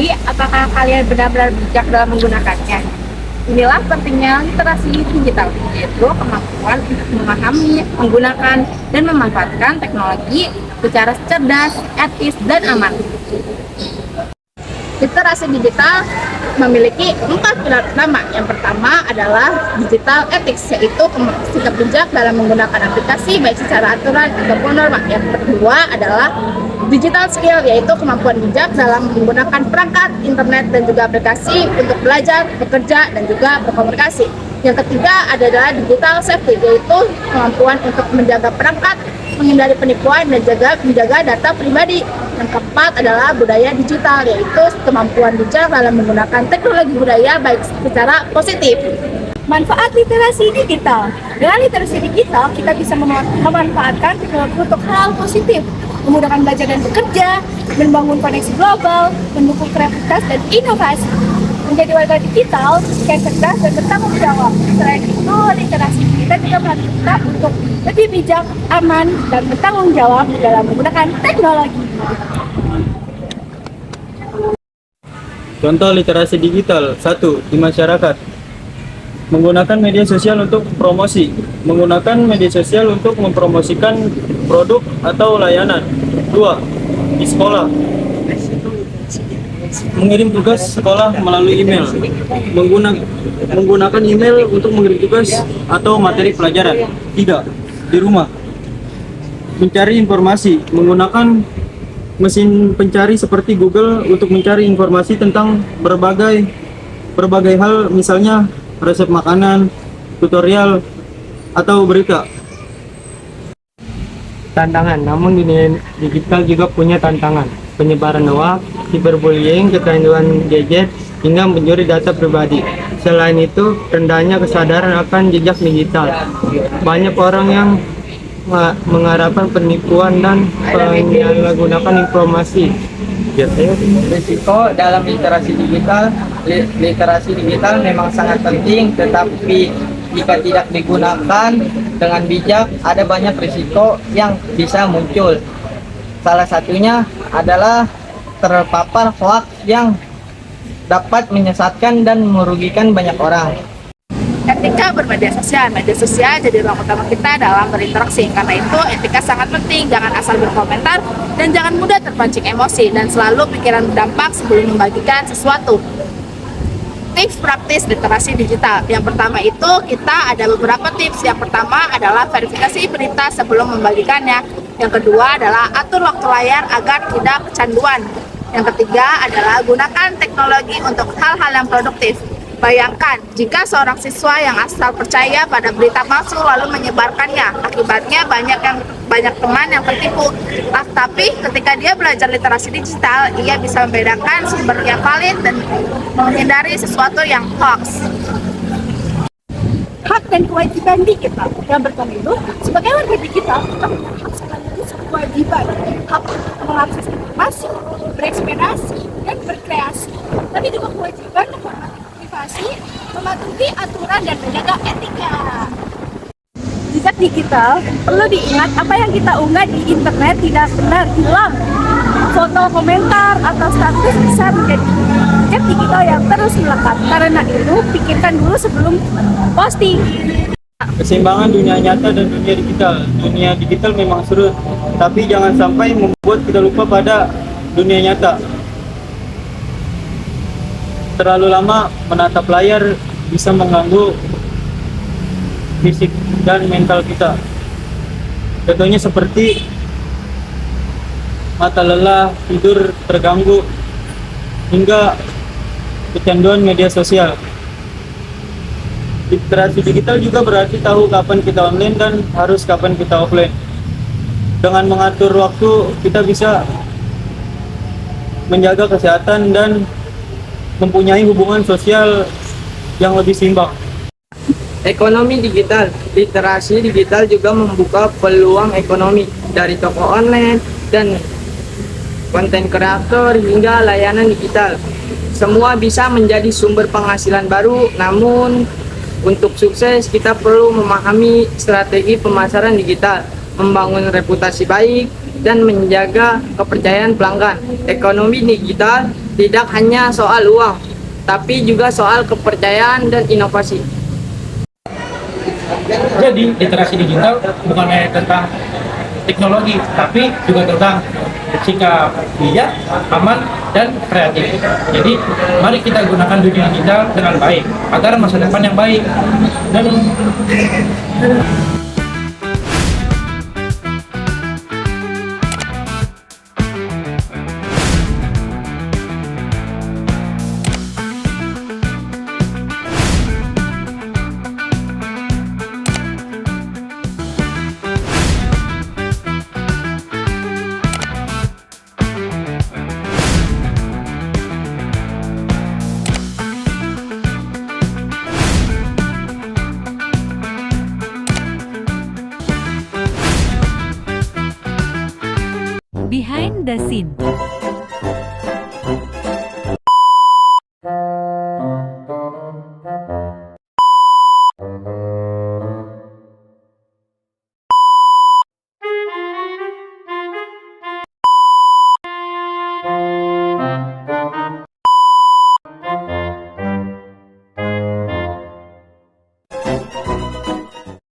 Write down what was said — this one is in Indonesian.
Tapi, apakah kalian benar-benar bijak dalam menggunakannya? Inilah pentingnya literasi digital, yaitu kemampuan untuk memahami, menggunakan, dan memanfaatkan teknologi secara cerdas, etis, dan aman. Literasi digital memiliki 4 pilar utama. Yang pertama adalah digital ethics, yaitu sikap bijak dalam menggunakan aplikasi baik secara aturan ataupun norma. Yang kedua adalah digital skill, yaitu kemampuan bijak dalam menggunakan perangkat internet dan juga aplikasi untuk belajar, bekerja, dan juga berkomunikasi. Yang ketiga adalah digital safety, yaitu kemampuan untuk menjaga perangkat, menghindari penipuan, dan menjaga data pribadi. Yang keempat adalah budaya digital, yaitu kemampuan bijak dalam menggunakan teknologi budaya baik secara positif. Manfaat literasi digital. Dengan literasi digital, kita bisa memanfaatkan teknologi untuk hal positif, memudahkan belajar dan bekerja, membangun koneksi global, mendukung kreativitas dan inovasi. Menjadi warga digital yang cerdas dan bertanggung jawab. Selain itu, literasi kita juga melatih kita untuk lebih bijak, aman, dan bertanggung jawab dalam menggunakan teknologi. Contoh literasi digital. 1. Di masyarakat. Menggunakan media sosial untuk promosi. Menggunakan media sosial untuk mempromosikan produk atau layanan. 2. Di sekolah. Mengirim tugas sekolah melalui email. Menggunakan email untuk mengirim tugas atau materi pelajaran. 3. Di rumah. Mencari informasi. Menggunakan mesin pencari seperti Google untuk mencari informasi tentang berbagai hal, misalnya resep makanan, tutorial, atau berita. Tantangan, namun dunia digital juga punya tantangan. Penyebaran hoax, cyberbullying, kecanduan gadget, hingga mencuri data pribadi. Selain itu, rendahnya kesadaran akan jejak digital. Banyak orang yang mengharapkan penipuan dan penyalahgunaan informasi. Risiko dalam literasi digital memang sangat penting, tetapi jika tidak digunakan dengan bijak, ada banyak risiko yang bisa muncul. Salah satunya adalah terpapar hoax yang dapat menyesatkan dan merugikan banyak orang. Etika bermedia sosial jadi ruang utama kita dalam berinteraksi. Karena itu, etika sangat penting. Jangan asal berkomentar dan jangan mudah terpancing emosi, dan selalu pikiran berdampak sebelum membagikan sesuatu. Tips praktis literasi digital. Yang pertama itu, kita ada beberapa tips. Yang pertama adalah verifikasi berita sebelum membagikannya. Yang kedua adalah atur waktu layar agar tidak kecanduan. Yang ketiga adalah gunakan teknologi untuk hal-hal yang produktif. Bayangkan jika seorang siswa yang asal percaya pada berita palsu lalu menyebarkannya, akibatnya banyak teman yang tertipu. Tapi ketika dia belajar literasi digital, ia bisa membedakan sumber yang valid dan menghindari sesuatu yang hoax. Hak dan kewajiban digital. Yang pertama itu, sebagai warga digital, kita punya hak sekaligus kewajiban. Hak untuk mengakses informasi, berekspresi, dan berkreasi. Tapi juga kewajiban menghormati privasi, mematuhi aturan, dan menjaga etika. Jejak digital, perlu diingat apa yang kita unggah di internet tidak benar hilang. Foto, komentar, atau status bisa menjadi jejak digital yang terus melekat. Karena itu, pikirkan dulu sebelum posting. Keseimbangan dunia nyata dan dunia digital. Dunia digital memang seru, tapi jangan sampai membuat kita lupa pada dunia nyata. Terlalu lama menatap layar bisa mengganggu fisik dan mental kita. Contohnya seperti mata lelah, tidur terganggu, hingga kecanduan media sosial. Literasi digital juga berarti tahu kapan kita online dan harus kapan kita offline. Dengan mengatur waktu, kita bisa menjaga kesehatan dan mempunyai hubungan sosial yang lebih seimbang. Ekonomi digital. Literasi digital juga membuka peluang ekonomi dari toko online dan konten kreator hingga layanan digital. Semua bisa menjadi sumber penghasilan baru, namun untuk sukses kita perlu memahami strategi pemasaran digital, membangun reputasi baik, dan menjaga kepercayaan pelanggan. Ekonomi digital tidak hanya soal uang, tapi juga soal kepercayaan dan inovasi. Jadi literasi digital bukan hanya tentang teknologi, tapi juga tentang sikap bijak, aman, dan kreatif. Jadi mari kita gunakan dunia digital dengan baik agar masa depan yang baik. Dan Behind the Scene.